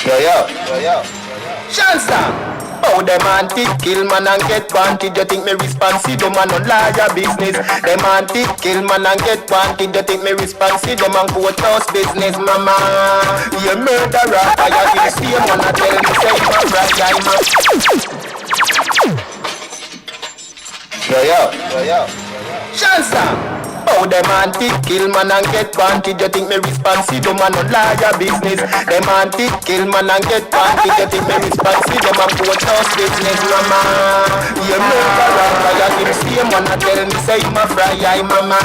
Yo. Shansa. Oh, them anti kill man and get wanted. You think me responsive? Them man on liar business. Them anti kill man and get wanted. You think me responsive? Them man courthouse business, mama. You murderer. I have the same one. I tell me say you a right, yo. Shansa. Oh, them anti kill man and get wanted. You think me responsive? Them man on liar business. Them anti kill man and get wanted. You think me responsive? Them man courthouse business, mama. You murderer. I have the same one. I tell me say you a fry, mama.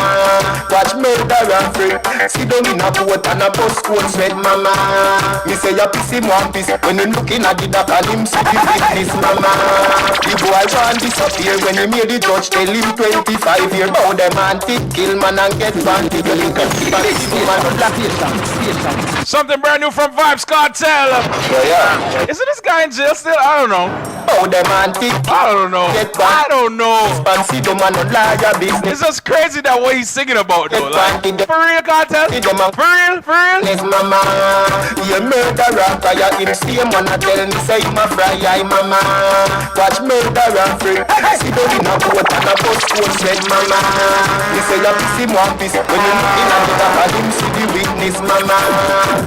Watch murderer free. See them in a coat and a bus coat sweat, mama. Me say you piss him one piece when him looking at the dock and him see the witness, mama. The boy can't disappear when he made the judge tell him 25 years. Oh, them anti kill man and get wanted. You link up the something brand new from Vibes Cartel. Yeah. Isn't this guy in jail still? I don't know. Oh, them anti I don't know. I don't know. It's just crazy that what he's singing about though. Like, for real, Cartel? For real? Yes, mama. You murderer. Fire him same one. I tell me say him a fry, mama. Watch murderer free. See them in a boat and a bus coat said, mama. Me say you piss him one piece when you look in at the dock and him see the witness, mama.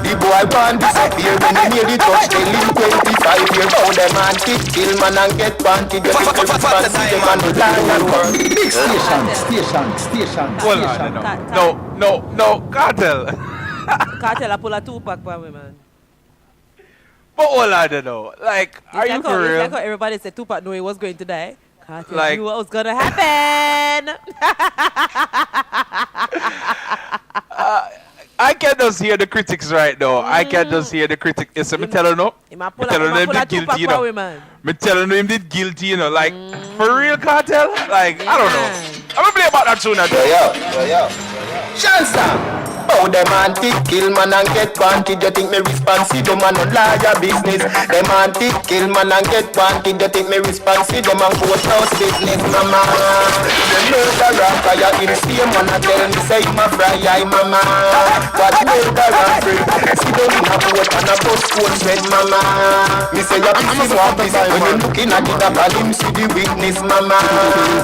The boy can't disappear when he made the judge tell him 25 years. Oh, them anti kill man and get wanted. You think the responsible man will lie and work. Station. Hold on, no, Cartel. Cartel, I pull a Tupac for me, man. But hold on, no. Like, are you for real? Like how everybody said Tupac knew he was going to die. Cartel like, knew what was going to happen. I can just hear the critics right now. I can just hear the critics. Yes, me telling no. Me telling him did guilty, you know. Me telling him did guilty, you know. Like, for real, Cartel? Like, yeah. I don't know. I'm gonna play about that tune. Yo. Shansa. Oh, them anti kill man and get wanted. You think me responsive? Them man on liar business. Them anti kill man and get wanted. You think me responsive? Them man courthouse business, mama. You murderer. Fire him same one. I tell me say him a fry, mama. Watch murderer free. See them in a boat and a bus coat sweat, mama. Me say you piss him one piece when you looking at the dock and him see the witness, mama.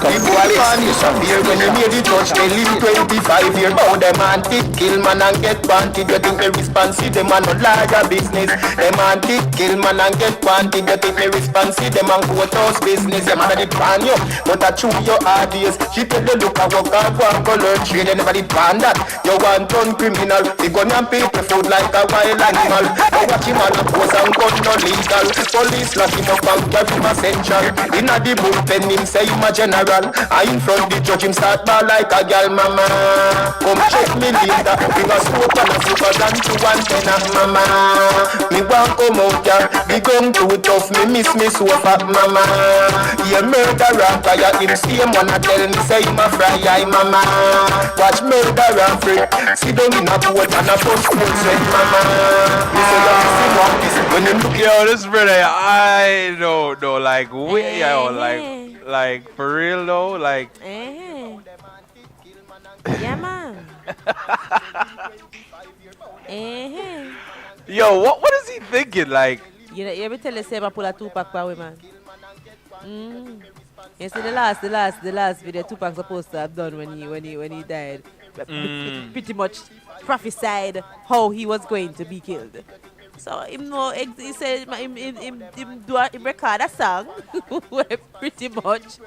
The boy can't disappear when he made the judge tell him 25 years. Oh, them anti kill man and get wanted. You think me responsive? Them man on liar business. Them anti kill man and get wanted. You think me responsive? Them man courthouse business. Them man did plan you, but I chew your ideas. She tell you look at what God want to learn. She they never did plan that. You want turn criminal. The gun and people food like a wild animal. You watch him on a pose and gun no legal. Police lock him up and carry him essential. Inna the bullpen him say him a general. I in front the judge him start ball like a gal, mama. Come check me later. Bring a scope and a super than to one tenner, mama. Me want come out here. The gun too tough. Me miss me so fat, mama. You murderer. Fire him same one. I tell me say him a fry, mama. Watch murderer free. See them in a boat and a bus coat sweat, mama. Me say you see one piece when you look. Yo, this brother, I don't know, like, like for real though, like. Yeah, man. Yo, what is he thinking? Like, you ever tell us I pull a Tupac power, man? You see the last video Tupac supposed to have done when he died. Pretty much prophesied how he was going to be killed. So he said him record a song where pretty much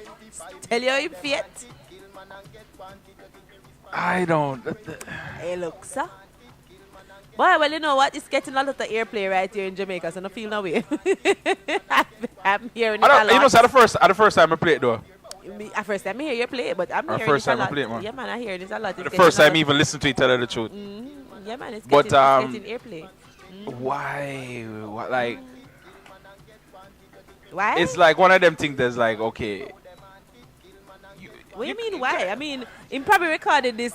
tell you him fate. I don't. Hey, look, sir. Boy, well, you know what? It's getting a lot of airplay right here in Jamaica, so no feel no way. I'm hearing it a lot. You know, so the first time I played it, though. The first time I hear you play it, but I'm hearing first it a time I lot. play it, man. Yeah, man, I hear this a lot. The first time I even listened to it, tell her the truth. Yeah, man, it's getting airplay. Why? What, like... Why? It's like one of them things that's like, okay... What do you mean why? I mean, he probably recorded this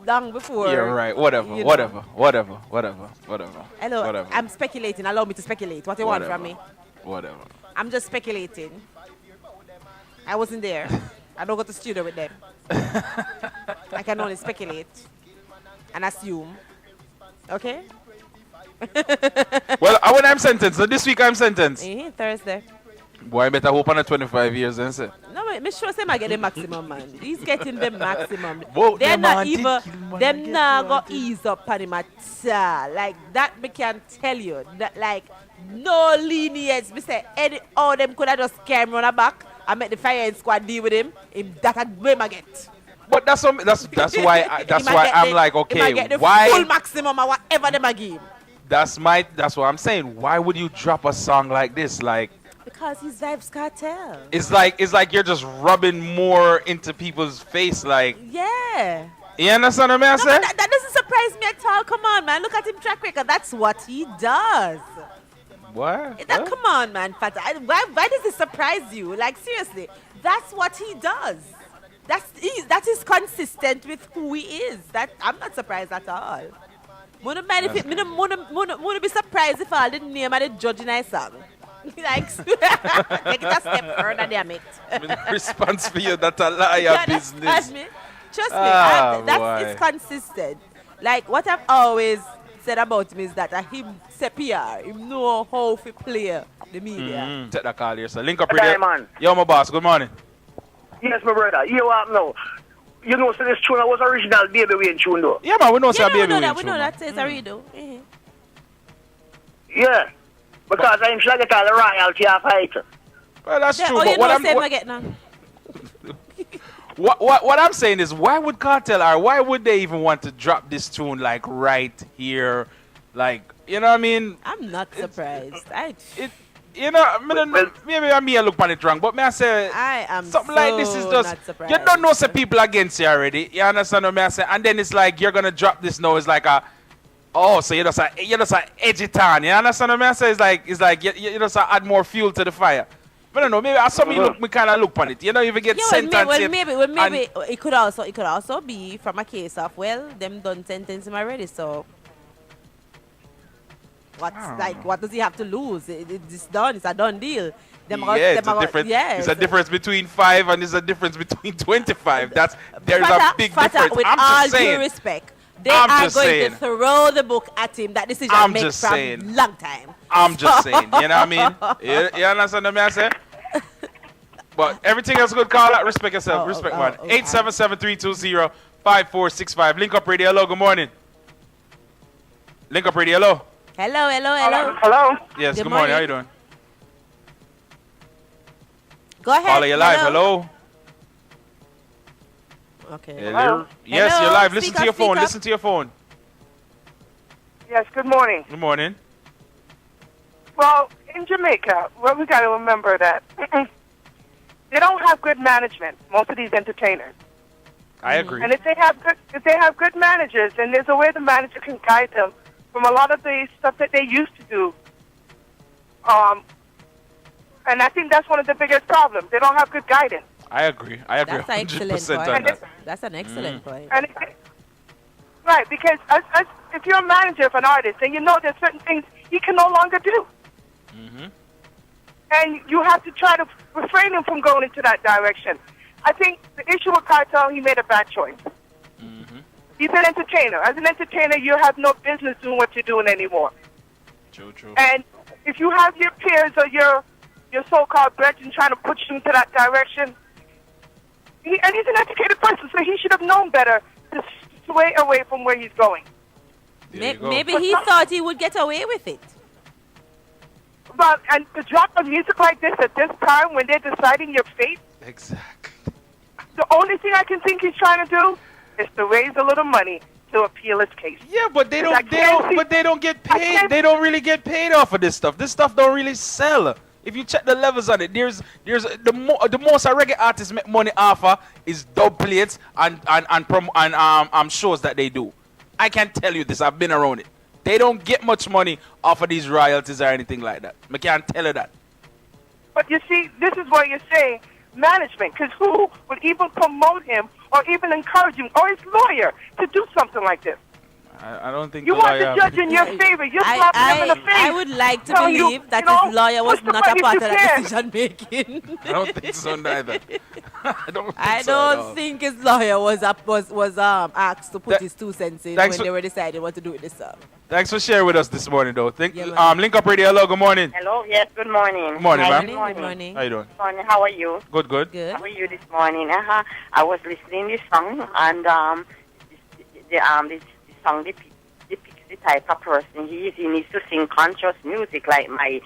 long before. Yeah, right. Whatever. Hello. Whatever. I'm speculating. Allow me to speculate. What you want from me? Whatever. I'm just speculating. I wasn't there. I don't go to studio with them. I can only speculate and assume. Okay? Well, when I'm sentenced, so this week I'm sentenced. Thursday. Boy, I better hope on 25 years then, sir. No, wait, me sure say I get the maximum, man. He's getting the maximum. Whoa, They're them not man even, did kill man them again, not man. gonna ease up on him at all. Like, that me can tell you. That, like, no lenience. Me say, any, all them could have just carry him on the back and make the fire squad deal with him. That a blame I get. But that's why I'm like, okay, get the why? full maximum or whatever them a give him. That's what I'm saying. Why would you drop a song like this? Like, because he's Vibes Cartel. it's like you're just rubbing more into people's face. Like, yeah. You understand what I'm saying? That doesn't surprise me at all. Come on, man. Look at him track record. That's what he does. What? Come on, man. Why does it surprise you? Like, seriously, that's what he does. That is consistent with who he is. That I'm not surprised at all. Wouldn't be surprised if I didn't name the judge in a song. Like, take it a step further, damn it. Response for you, that's a liar business. Trust me, it's consistent. Like, what I've always said about him is that him say PR, him know how to play the media. Take that call here, sir. Link up with you. Yo, my boss, good morning. Yes, my brother. You up now? You know, so this tune was original Baby Wayne tune, though. Yeah, man, we know it's a Baby Wayne tune. We know that it's a redo. Yeah, because I'm sure I get all the royalty off it. Well, that's true. But what I'm saying is, why would Cartel or why would they even want to drop this tune like right here? Like, you know what I mean? I'm not surprised. You know, maybe I look on it wrong, but I say I am something like this is just you don't know some people against you already. You understand what I say? And then it's like you're gonna drop this now. It's like so you're just edge it on. You understand what I say? It's like you just add more fuel to the fire. I don't know. Maybe some me kind of look on it. You know, if you get sentenced. Maybe it could also be from a case of them done sentence him already. So. What does he have to lose? It's done. It's a done deal. It's a difference between 5 and there's a difference between 25. There's a big difference. With I'm all just saying. due respect, they are going to throw the book at him. That decision I'm made just from saying. long time. I'm just saying. You know what I mean? You understand what I say? But everything else good. Call out. Respect yourself. Respect man. 877-320-5465. Link Up Radio. Hello. Good morning. Link Up Radio. Hello. Hello. Hello. Yes, good morning. How you doing? Go ahead. Caller, you're live. Hello. Okay. Hello. Yes, Hello. you're live. Listen to your phone. Listen to your phone. Yes, good morning. Good morning. Well, in Jamaica, we got to remember that they don't have good management, most of these entertainers. I agree. And if they have good managers, then there's a way the manager can guide them from a lot of the stuff that they used to do. And I think that's one of the biggest problems. They don't have good guidance. I agree. That's an 100% excellent on point. that. That's an excellent point. And right, because if you're a manager of an artist, then you know there's certain things he can no longer do. And you have to try to refrain him from going into that direction. I think the issue with Cartel, he made a bad choice. He's an entertainer. As an entertainer, you have no business doing what you're doing anymore. True. And if you have your peers or your so-called brethren trying to push you into that direction, and he's an educated person, so he should have known better to sway away from where he's going. Maybe he thought he would get away with it. But and to drop a music like this at this time when they're deciding your fate, Exactly. the only thing I can think he's trying to do is to raise a little money to appeal his case. Yeah, but they don't get paid. They don't really get paid off of this stuff. This stuff don't really sell. If you check the levels on it, there's the most a reggae artists make money off of is dub plates and shows that they do. I can tell you this. I've been around it. They don't get much money off of these royalties or anything like that. I can't tell you that. But you see, this is what you're saying, management, because who would even promote him or even encourage him or his lawyer to do something like this? I don't think You the want lawyer... the judge in your favor. You're slapping him in the face. I would like to telling believe you, that you know, his lawyer was push the not a button part if of you that can. decision making. I don't think so neither. I don't think his lawyer was asked to put his 2 cents in when they were deciding what to do with this song. Thanks for sharing with us this morning, though. Yeah, Link Up Radio, hello, good morning. Hello, yes, good morning. Good morning, ma'am. Good morning. How you doing? Good morning, how are you? Good, good. Good. How are you this morning? I was listening this song, and this song depicts the type of person he is. He needs to sing conscious music like my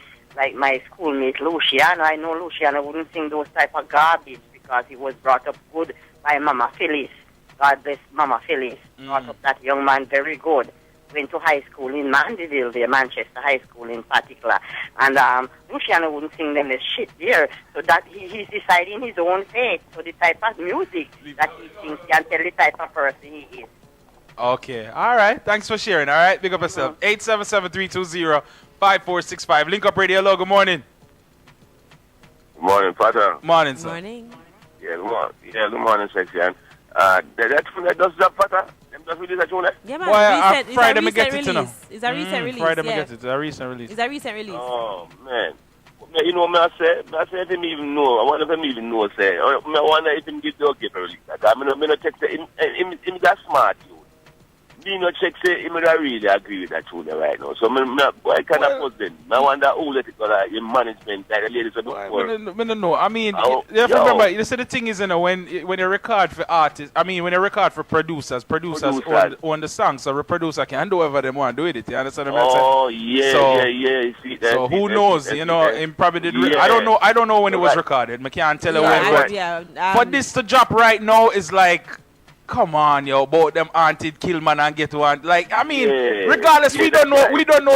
schoolmate Luciano. I know Luciano wouldn't sing those type of garbage because he was brought up good by Mama Phyllis. God bless Mama Phyllis. Brought up that young man very good. Went to high school in Mandeville there, Manchester High School in particular. And Luciano wouldn't sing them the shit there. So that he's deciding his own fate. So the type of music that he sings can tell the type of person he is. Okay. All right. Thanks for sharing. All right. Big up yourself. 877-320-5465. Link Up Radio. Hello. Good morning. Good morning, Father. Morning, sir. Morning. Yeah, good morning. Yeah, good morning, section. That tune that does that, Father. Them just release that tune. Yeah, man. Boy, Recent, Friday, it's a recent get it, you know. release. It's a recent release. Friday, Yeah. get it. It's a recent release. It's a recent release. Oh, man. You know what I say? I say if him even know. I wonder if him even know, say. I wonder if him give the okay for release. I mean, I check say him that smart, you. Me no check say him that really agree with that tune right now. So I kind of puzzling. I wonder who let it go like in management, like the ladies of the world. I don't know. I mean, you have to remember, you see the thing is, you know, when you record for artists, I mean, when you record for producers own the song, so the producer can do whatever they want to do with it. You understand what I'm saying? Oh, yeah, So- yeah. You see that, So who knows? You know, him probably did. Yeah. I don't know when it was recorded. I can't tell you when. Right. But this to drop right now is like, come on, yo, both them auntie kill man and get one. Like, I mean, regardless, we don't know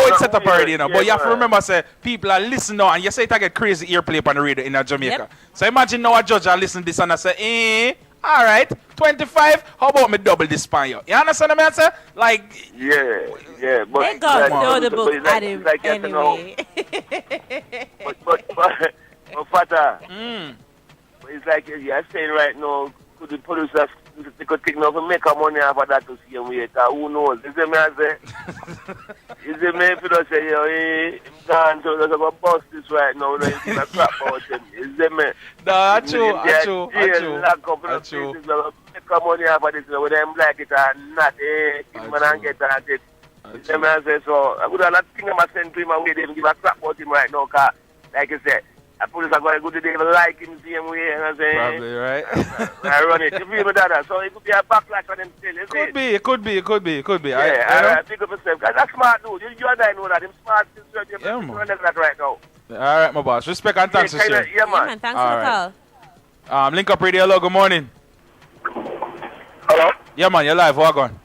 it's set up already, you know. But you have to remember, say, people are listening now, and you say it get crazy earplay on the radio in Jamaica. Yep. So imagine now a judge are listening to this and I say, all right, 25, how about me double this span, yo? You understand what I'm saying? Like, yeah, but They got throw the book it's at him like you know, anyway. but Father, it's like you're saying right now, could the producers they could take enough to make a money after that to see him wait? Who knows? Is it me I say? Is it me if you don't say, yo, him gone, so there's a bust this right now, you know, a crap about him. Is it me? no, that's true. Lock up in the places, make a money after this, whether them like it or not, kill man and get at it. Is it me I say? So I would have not think I'm send to him and wait him give a crap about him right now, because, like I said, I police are going to go to the like him same way, you know what I'm saying? Probably, right? I run it. You feel me, Dada? So it could be a backlash on him still, you see? It could be. Yeah, I pick up yourself. Because that's smart, dude. You and I know that. Him smart, you're running that right now. All right, my boss. Respect and thanks for sharing. Yeah, man. Thanks for the call. Link Up Radio, hello, good morning. Hello? Yeah, man, you're live. Walk on.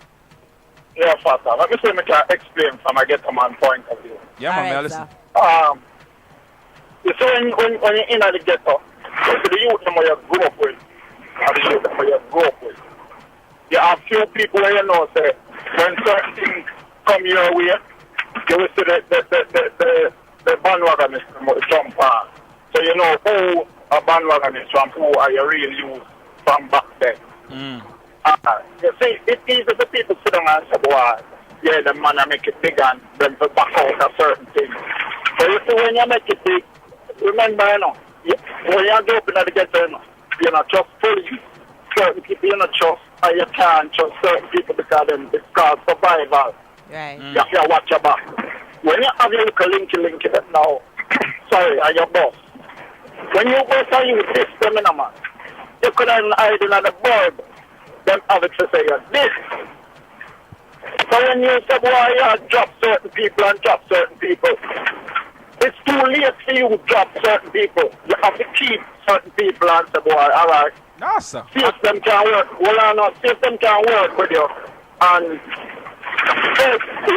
Yeah, Father. Let me see if I can explain from a gentleman point of view. Yeah, man, may I listen? You see, when you're in the ghetto, the youth them you grow up with, or the youth them you grow up with, you have few people where you know, say, when certain things come your way, you will see the bandwagonist jump on. So you know who a bandwagonist from, who are you really use from back then. You see, it's easy for people sit down and say, boy, yeah, the man make it big and them to back out a certain thing. But you see, when you make it big, remember, you know, when you go up in the ghetto, you're not just police. Certain people you're not trust, and you can't trust certain people because it's called survival. Right. You have to watch your back. When you have your little linky that now, sorry, and your boss, when you go to you system in a man, you could have hide in the bulb, then have it to say, this. So when you say, boy, you drop certain people and drop certain people, it's too late for you to drop certain people. You have to keep certain people and say, boy, all right. No, sir. See if them can work. Well, I know, see if them can work with you. And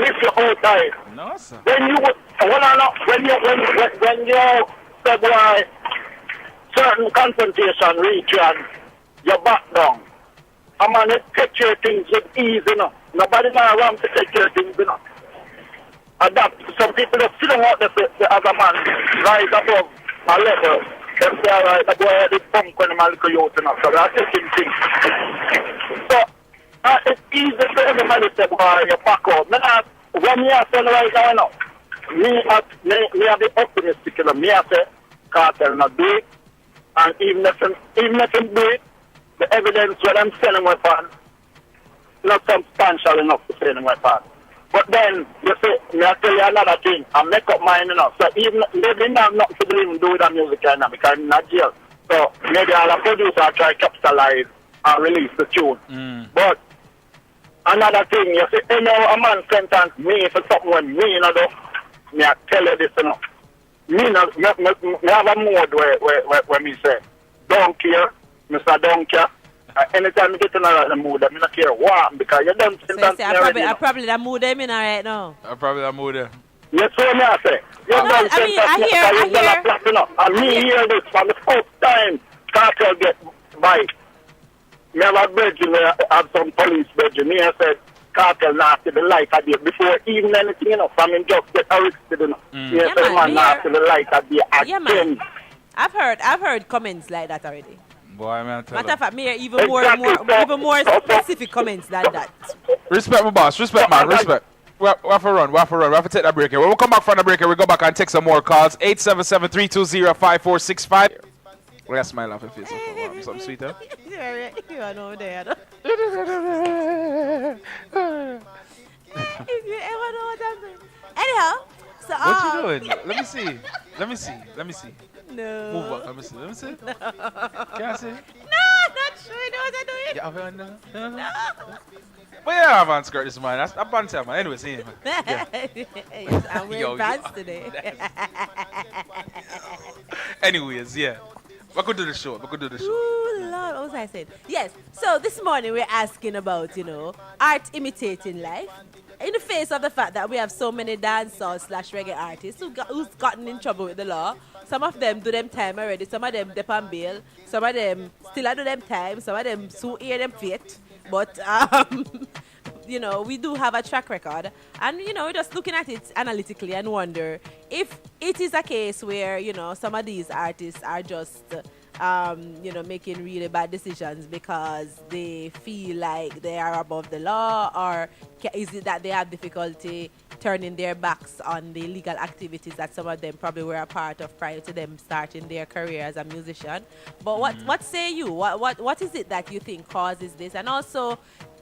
lift you outside. No, sir. When you, well, I know, when you say, boy, certain confrontation reach you and you back down. I mean, it take your things with ease, you know. Nobody now around to take your things, you know. And that, some people that sit out there as a man, rise above a level. Them say, all right, the boy had this punk when I'm a little youth enough, so that's the same thing. So, It's easy for everybody to buy your pack out. When me I say right now, me are the optimistic, me I say, cartel not do it. And even if him do it, the evidence when I'm selling weapon, not substantial enough to sell weapon. But then, you see, me I tell you another thing, I make up mine enough. So even, maybe not nothing to even do with the music right now, because I'm not jail. So maybe I'll produce or try to capitalize and release the tune. But another thing, you see, a man sentence me for something when me, do, me I tell you this, Me have a mode where me say, don't care, Mr. Don't care. Anytime you get in another mood, I don't care what, because you don't sentence me already. I probably that mood I'm in right now. I probably that mood there. Yes, what me I say. You don't sentence me and me hear this for the first time, cartel get by. Me have a bridging, have some police bridging. Me I said, cartel not to the light of day before even anything, I mean, just get arrested, Yes, man not to the light of day again. Man. I've heard comments like that already. Boy, man, tell matter of fact, me even more specific comments than that. Respect my boss. Respect, man. Respect. We have to run. We have to take that break here. When we come back from the break here, we go back and take some more calls. 877-320-5465. We got smile off your face. Something sweet, huh? You are over there. If you ever know what I'm doing. Anyhow, so what you doing? Let me see. No. Move up. Let me see. No. Can I see? No, not sure. You know what I'm doing? Yeah, no. But yeah, I have on skirt this man. That's a bunch of man. Anyway, see him. Yeah. Yes, I'm wearing pants today. Anyways, yeah. We could do the show. Ooh, Lord, what was I saying? Yes. So this morning we're asking about, art imitating life. In the face of the fact that we have so many dancehall / reggae artists who's gotten in trouble with the law. Some of them do them time already. Some of them dip on bail. Some of them still do them time. Some of them so hear them fate. But we do have a track record, and we're just looking at it analytically and wonder if it is a case where some of these artists are just making really bad decisions because they feel like they are above the law, or is it that they have difficulty turning their backs on the legal activities that some of them probably were a part of prior to them starting their career as a musician? But what say you? What is it that you think causes this? And also,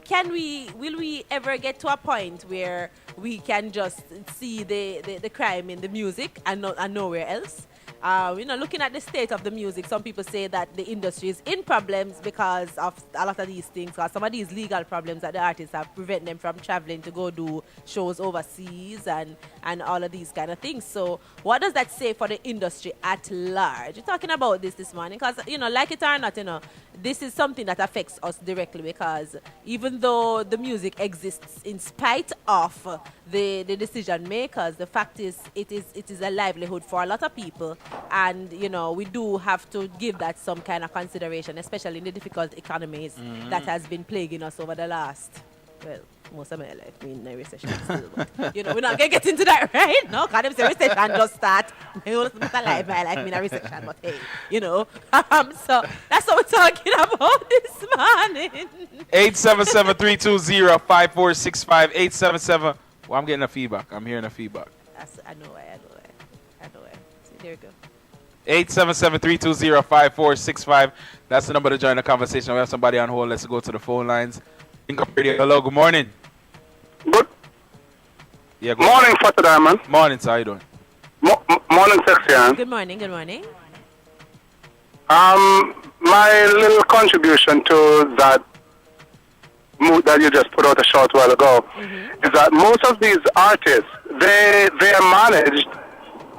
will we ever get to a point where we can just see the crime in the music and nowhere else? Looking at the state of the music, some people say that the industry is in problems because of a lot of these things, because some of these legal problems that the artists have prevent them from traveling to go do shows overseas and all of these kind of things. So what does that say for the industry at large? We're talking about this morning because, like it or not, this is something that affects us directly, because even though the music exists in spite of the decision makers, the fact is it is a livelihood for a lot of people, and we do have to give that some kind of consideration, especially in the difficult economies that has been plaguing us over the last, most of my life. I mean, a recession still, but we're not gonna get into that, right? No, because them say recession just start. I was not alive my life in a recession, but hey, so that's what we're talking about this morning. 877-320-5465. 877. Well, I'm getting a feedback. I'm hearing a feedback. I know it. See, there we go. 877-320-5465. That's the number to join the conversation. We have somebody on hold. Let's go to the phone lines. Radio. Hello, good morning. Good. Yeah, good morning, Father Diamond. Morning, sir. How you doing? Morning, Sexian. Good morning. My little contribution to that mood that you just put out a short while ago is that most of these artists, they are managed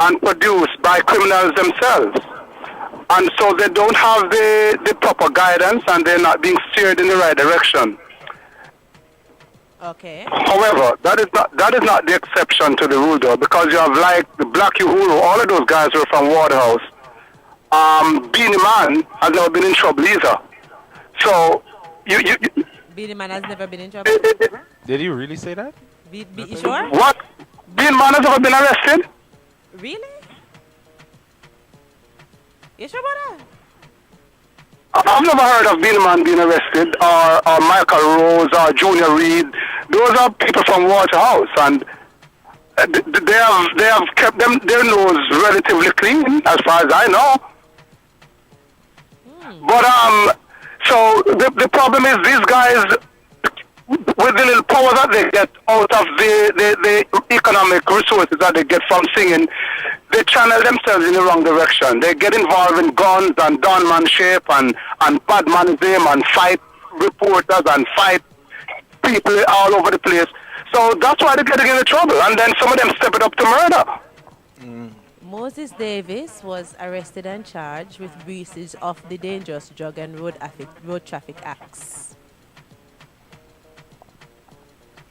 and produced by criminals themselves. And so they don't have the proper guidance, and they're not being steered in the right direction. Okay. However, that is not the exception to the rule, though, because you have like the Black Uhuru, all of those guys were from Waterhouse. Beanie Man has never been in trouble either. So you Beanie Man has never been in trouble. Did you really say that? You sure? What? Beanie Man has never been arrested? Really? You sure about that? I've never heard of Billman being arrested, or Michael Rose, or Junior Reed. Those are people from Waterhouse, and they have kept their nose relatively clean, as far as I know. But so the problem is these guys, with the little power that they get out of the economic resources that they get from singing, they channel themselves in the wrong direction. They get involved in guns and gunmanship and badmanism and fight reporters and fight people all over the place. So that's why they're getting into trouble. And then some of them step it up to murder. Moses Davis was arrested and charged with breaches of the Dangerous Drug and Road Traffic Acts.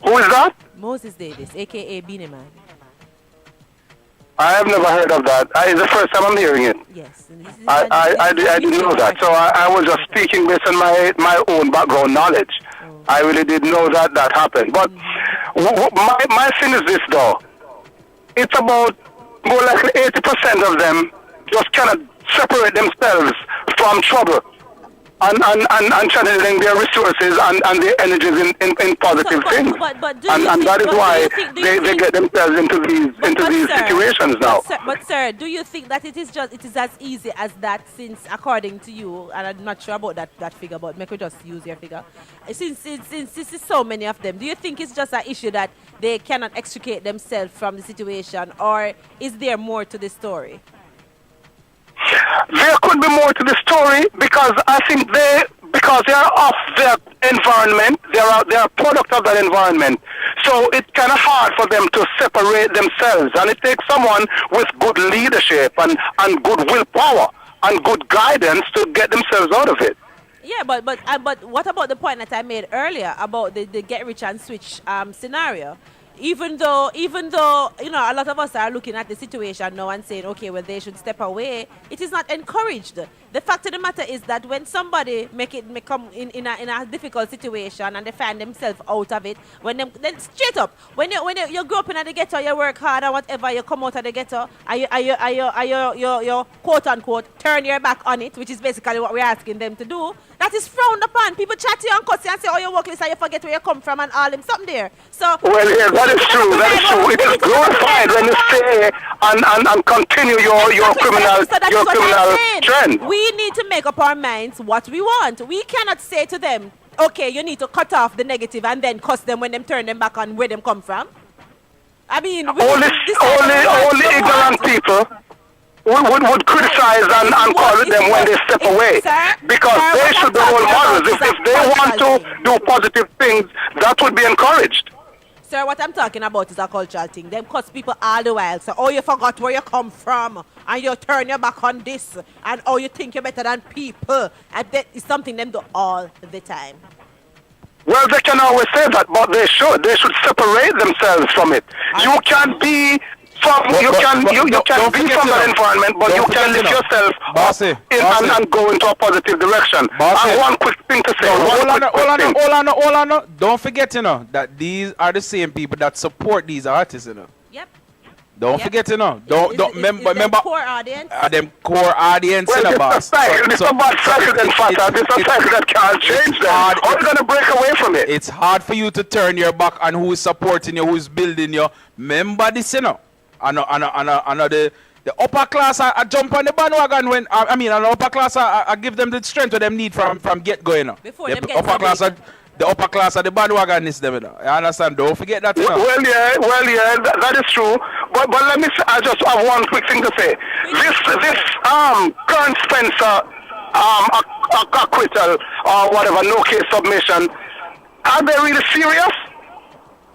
Who is that? Moses Davis, a.k.a. Beanie Man. I have never heard of that. It's the first time I'm hearing it. Yes. I didn't know that. So I was just speaking based on my own background knowledge. Oh. I really didn't know that happened. But my thing is this, though. It's about more likely 80% of them just cannot separate themselves from trouble and channeling their resources and their energies in positive things. And that is why they get themselves into these situations now. But sir, do you think that it is as easy as that, since according to you, and I'm not sure about that figure, but make we just use your figure. Since this is so many of them, do you think it's just an issue that they cannot extricate themselves from the situation, or is there more to the story? There could be more to the story, because I think because they are of their environment, they are a product of that environment. So it's kind of hard for them to separate themselves, and it takes someone with good leadership and good willpower and good guidance to get themselves out of it. Yeah, but what about the point that I made earlier about the get rich and switch scenario? Even though a lot of us are looking at the situation now and saying, okay, well, they should step away, it is not encouraged. The fact of the matter is that when somebody may come in a difficult situation and they find themselves out of it, then straight up, when you grow up in the ghetto, you work hard or whatever, you come out of the ghetto, you quote unquote turn your back on it, which is basically what we're asking them to do. That is frowned upon. People chat to you and cuss you and say, oh, you're workless and you forget where you come from and all them something there. So well, yeah, that is true. That is true. It is glorified when you stay and continue your criminal trend. We need to make up our minds what we want. We cannot say to them, okay, you need to cut off the negative and then cuss them when them turn them back on where them come from. I mean, only ignorant people would criticize and call them when they step away, because they should be role models. If they want to do positive things, that would be encouraged. Sir, what I'm talking about is a cultural thing. Them cuss people all the while. So, oh, you forgot where you come from, and you turn your back on this, and oh, you think you're better than people. And that is something them do all the time. Well, they can always say that, but they should. They should separate themselves from it. You can be from that environment, but you can lift yourself up and go into a positive direction. And one quick thing to say. Hold on. Don't forget, that these are the same people that support these artists, Yep. Don't forget, Don't remember. Core audience. Them core audience, well, boss. It's a bad cycle then, Fata. It's a cycle that can't change them. How are you going to break away from it? It's hard for you to turn your back on who is supporting you, who is building you. Remember this, I know the upper class I jump on the bandwagon when the upper class I give them the strength that them need from get going. Before them the get upper class of the bandwagon is them. You understand? Don't forget that. Well, yeah, that is true. But let me say, I just have one quick thing to say. This current Spencer acquittal or whatever, no case submission, are they really serious?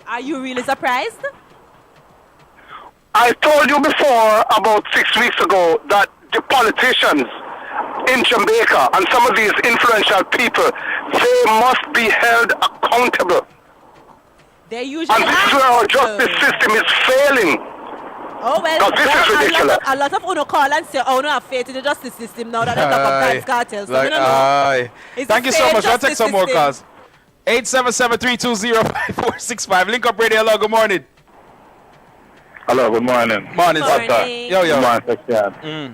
Are you really surprised? I told you before, about 6 weeks ago, that the politicians in Jamaica and some of these influential people, they must be held accountable. They usually and this is where our justice system is failing. Oh, well, this is ridiculous. A lot of uno call and say, oh, no, have faith in the justice system now that they talk of God's cartels. So thank you so much. I'll take some more calls. 877-320-5465. Link Up Radio. Hello, good morning. Hello, good morning. Morning. Yo. Good morning, Mm.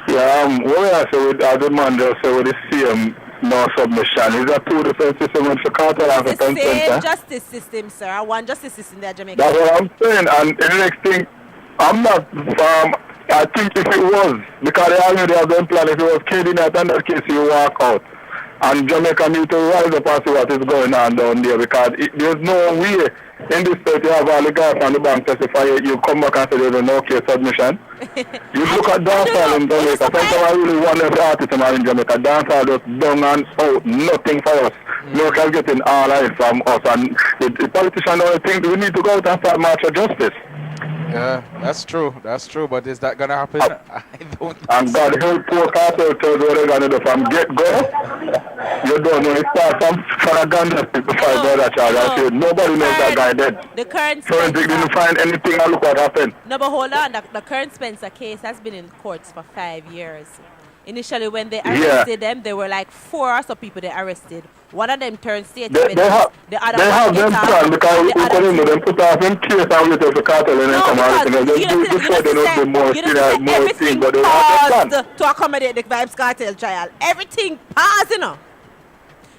Yeah, Yeah, what I say with the man just say with the same no submission. Is that two different systems with the cartel and the It's the consent? same justice system, sir. One justice system there, Jamaica. That's what I'm saying. And the next thing, I'm not, I think if it was, because they already have done plan, if it was killed in that, in that case, you walk out. And Jamaica need to rise up and see what is going on down there, because there's no way in this state you have all the guys on the bank testify, you come back and say there's no case submission. You look at dancehall in Jamaica, sometimes I really wonder if the artists in Jamaica, dancehall just down and out, nothing for us. Locals getting all right from us, and the politicians don't think we need to go out and start march for justice. Yeah, that's true. That's true. But is that gonna happen? I don't. And God help poor cartel tells what they're gonna do from get go. You don't know. It starts from Faraganda before brother charge. Nobody knows that guy dead. The current Forensic didn't find anything. And look what happened. No, but hold on. The current Spencer case has been in courts for 5 years. Initially, when they arrested them, there were like 4 or so people they arrested. One of them turned state They have them plan because we couldn't know them put off in case and wait for the cartel and then come out. Before they know the more serious, more thing, but they have them to accommodate the Vibes Cartel trial. Everything paused, you know.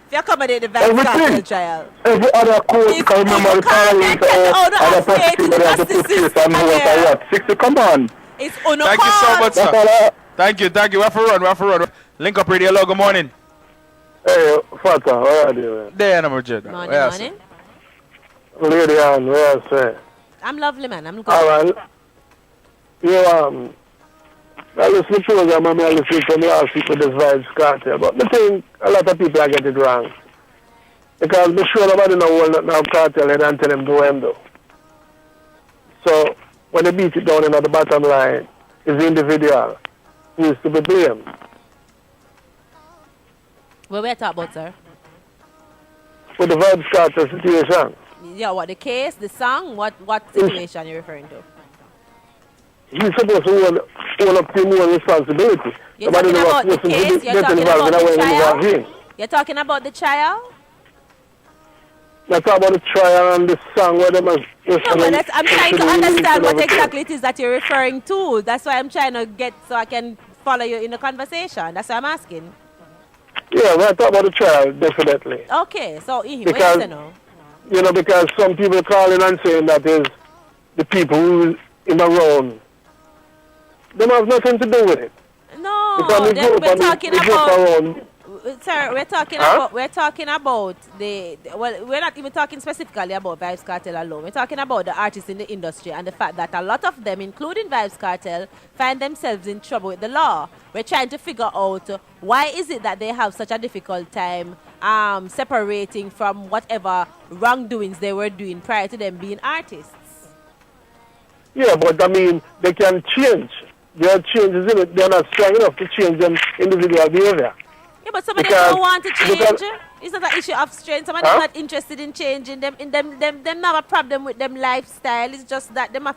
If you accommodate the Vibes Cartel trial. Every other court, because remember the parliament or other prosecutors have to put case on what? 60, come on. It's on Thank you so much, sir. Thank you. We have to run. Link up radio. Hello, good morning. Hey, Fata, how are you? There, number Jed. Morning. Lady Ann, where I say? I'm lovely, man. I'm good. All right. I listen to program and I listen to me all people this Vibes Cartel. But I think a lot of people are getting it wrong. Because I'm sure nobody knows what now cartel and tell them do them though. So when they beat it down in the bottom line, is the individual who is to be blamed. What we're talking about, sir? With the Vibes Cartel situation. Yeah, what, the case, the song? What situation are you referring to? He's supposed to own up to more responsibility. You're talking about the case? You're talking about the trial? You're talking about the trial? Let's talk about the trial and the song where they must... I'm trying to understand what exactly it is that you're referring to. That's why I'm trying to get so I can follow you in the conversation. That's why I'm asking. Yeah, we'll talk about the trial, definitely. Okay, so because, because some people calling and saying that is the people who in the round. They have nothing to do with it. No, we're talking about... Sir, we're talking about we're not even talking specifically about Vibes Cartel alone. We're talking about the artists in the industry and the fact that a lot of them, including Vibes Cartel, find themselves in trouble with the law. We're trying to figure out why is it that they have such a difficult time separating from whatever wrongdoings they were doing prior to them being artists. Yeah, but I mean, they can change. There are changes in it. They're not strong enough to change them individual behavior. Yeah, but some of them don't want to change. It's not an issue of strength. Some of them not interested in changing them. Them have a problem with them lifestyle. It's just that them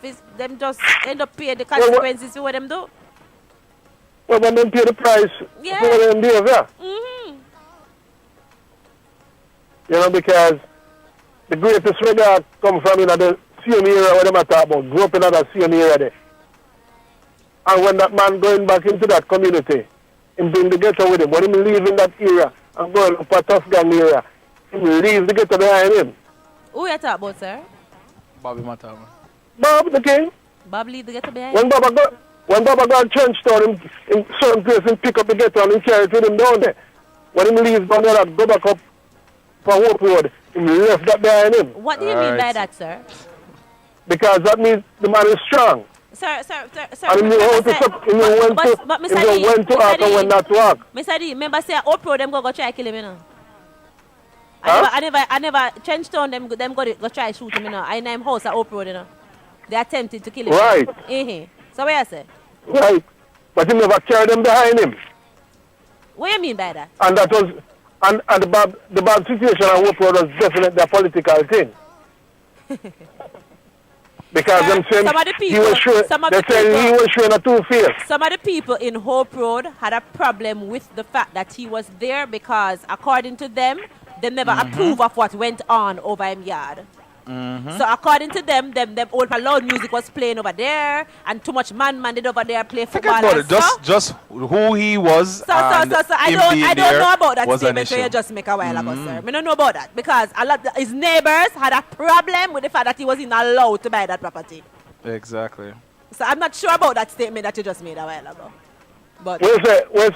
just end up paying the consequences for what them do. Well, when them pay the price for them behavior. Because the greatest regard come from the same area where they are talking about. Grew up in that same area there. And when that man going back into that community, and bring the ghetto with him. When he leave in that area and go up a tough gang area, he leave the ghetto behind him. Who you talking about, sir? Bobby Matama. Bob the king. Bob leave the ghetto behind When Baba go to Trenchtown, in certain place, and pick up the ghetto and he carry it with him down there. When he leaves down there, go back up for Hope Road, he left that behind him. What do you mean by that, sir? Because that means the man is strong. Sir. And he went to act and when not to act. Mr. D, remember say Oprah them go try kill him, you know. I never Trenchtown them go try shoot him, you know. I name house at Oprah, you know. They attempted to kill him. Right. So what you say? Right. But he never carried them behind him. What do you mean by that? And that was and the bad situation at Oprah was definitely a political thing. Because he was showing a two-face. Some of the people in Hope Road had a problem with the fact that he was there because, according to them, they never approved of what went on over him yard. So according to them old loud music was playing over there, and too much man did over there play football. Forget about it. Just who he was. So I don't know about that statement you just make a while ago, sir. I don't know about that because his neighbors had a problem with the fact that he wasn't allowed to buy that property. Exactly. So I'm not sure about that statement that you just made a while ago. But where's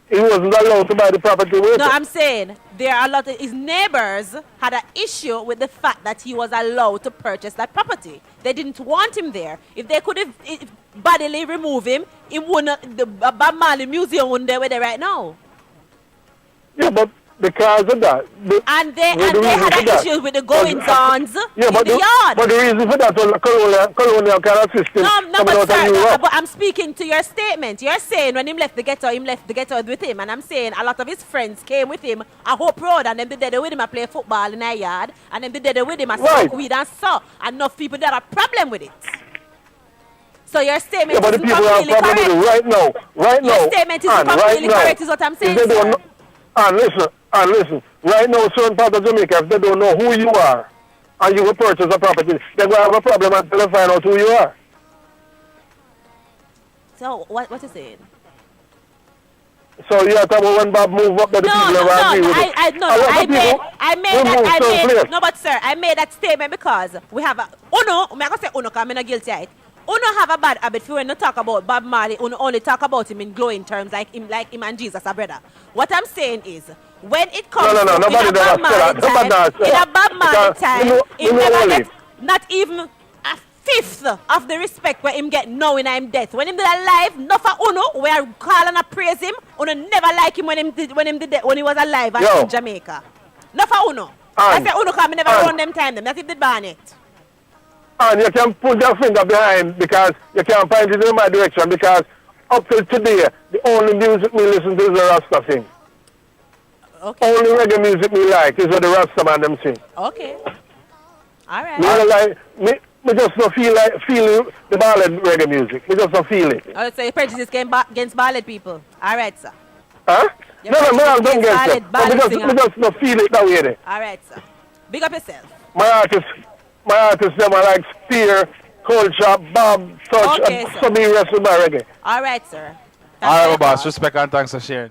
he wasn't allowed to buy the property with. No, I'm saying there are a lot of his neighbors had an issue with the fact that he was allowed to purchase that property. They didn't want him there. If they could have bodily remove him, he wouldn't. The Bob Marley Museum wouldn't be there right now. Yeah, but because of that, and they had an issue with the goings-ons in the yard. But the reason for that was a colonial kind of system. No, but I'm speaking to your statement. You're saying when he left the ghetto with him, and I'm saying a lot of his friends came with him at Hope Road, and then they did with him and play football in a yard, and then they did with him and smoke weed and so. Enough people that have a problem with it. So your statement is completely correct. Right now. Your statement is completely correct, is what I'm saying, sir. And listen, right now, certain parts of Jamaica, if they don't know who you are, and you will purchase a property, they're going to have a problem until they find out who you are. So, what you saying? So, you are talking about when Bob moved up, that the people never agree with it. No, but sir, I made that statement because we have I'm going to say because I'm not guilty of it. Uno have a bad habit for when you talk about Bob Marley, Uno only talk about him in glowing terms like him and Jesus, a brother. What I'm saying is, when it comes to in a Bob Marley time, he never gets not even a fifth of the respect where him get now when I'm dead. When him did alive, no for Uno, we are calling and praise him. Uno never like him when he was alive and in Jamaica. No for Uno. I say Uno come never run them time. That's if they ban it. And you can put your finger behind because you can't find it in my direction because up till today, the only music me listen to is the Rasta thing. Okay. Only reggae music me like is what the Rasta man them sing. Okay. All right. Me just don't feel the ballad reggae music. Me just don't feel it. Oh, so your prejudice against ballad people. All right, sir. Huh? No, I'm not against it. Me just don't feel it that way there. All right, sir. Big up yourself. My artists them are like Spear, Culture, Bob, Touch, and some rest with my reggae. All right, sir. All right, boss. Respect and thanks for sharing.